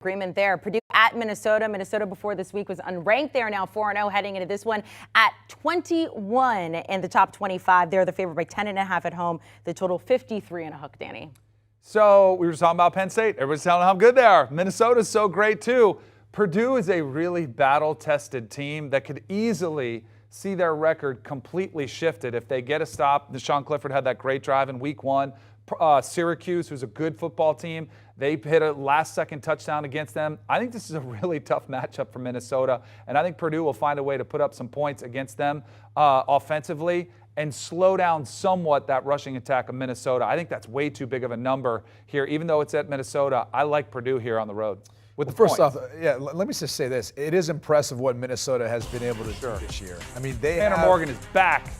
Agreement there. Purdue at Minnesota. Minnesota before this week was unranked. They are now 4-0 heading into this one at 21 in the top 25. They're the favorite by 10.5 at home. The total 53 and a hook, Danny. So we were talking about Penn State. Everybody's telling how good they are. Minnesota's so great too. Purdue is a really battle-tested team that could easily see their record completely shifted if they get a stop. Sean Clifford had that great drive in week 1. Syracuse, who's a good football team, they hit a last-second touchdown against them. I think this is a really tough matchup for Minnesota, and I think Purdue will find a way to put up some points against them offensively and slow down somewhat that rushing attack of Minnesota. I think that's way too big of a number here. Even though it's at Minnesota, I like Purdue here on the road. First off, let me just say this. It is impressive what Minnesota has been able to do this year. I mean, Tanner Morgan is back.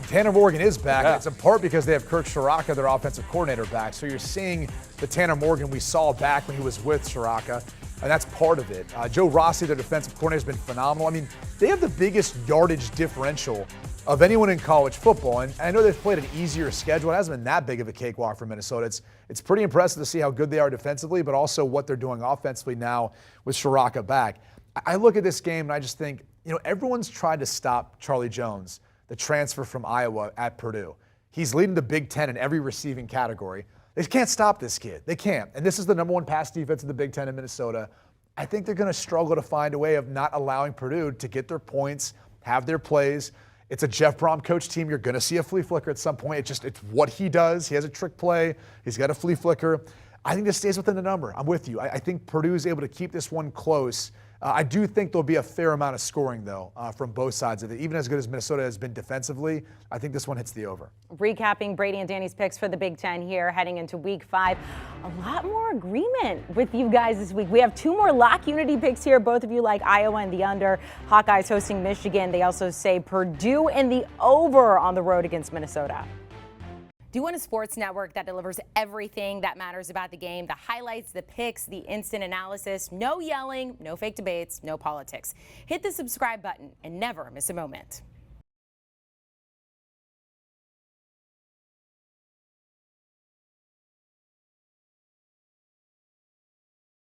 Tanner Morgan is back, yeah. and it's in part because they have Kirk Ciarrocca, their offensive coordinator, back. So you're seeing the Tanner Morgan we saw back when he was with Ciarrocca, and that's part of it. Joe Rossi, their defensive coordinator, has been phenomenal. I mean, they have the biggest yardage differential of anyone in college football, and I know they've played an easier schedule. It hasn't been that big of a cakewalk for Minnesota. It's pretty impressive to see how good they are defensively, but also what they're doing offensively now with Ciarrocca back. I look at this game and I just think, everyone's tried to stop Charlie Jones, the transfer from Iowa at Purdue. He's leading the Big Ten in every receiving category. They can't stop this kid. They can't. And this is the #1 pass defense in the Big Ten in Minnesota. I think they're going to struggle to find a way of not allowing Purdue to get their points, have their plays. It's a Jeff Brom coach team. You're going to see a flea flicker at some point. It's what he does. He has a trick play. He's got a flea flicker. I think this stays within the number. I'm with you. I think Purdue is able to keep this one close. I do think there'll be a fair amount of scoring, though, from both sides of it. Even as good as Minnesota has been defensively, I think this one hits the over. Recapping Brady and Danny's picks for the Big Ten here, heading into week 5. A lot more agreement with you guys this week. We have 2 more lock unity picks here. Both of you like Iowa and the under. Hawkeyes hosting Michigan. They also say Purdue in the over on the road against Minnesota. Do you want a sports network that delivers everything that matters about the game? The highlights, the picks, the instant analysis, no yelling, no fake debates, no politics. Hit the subscribe button and never miss a moment.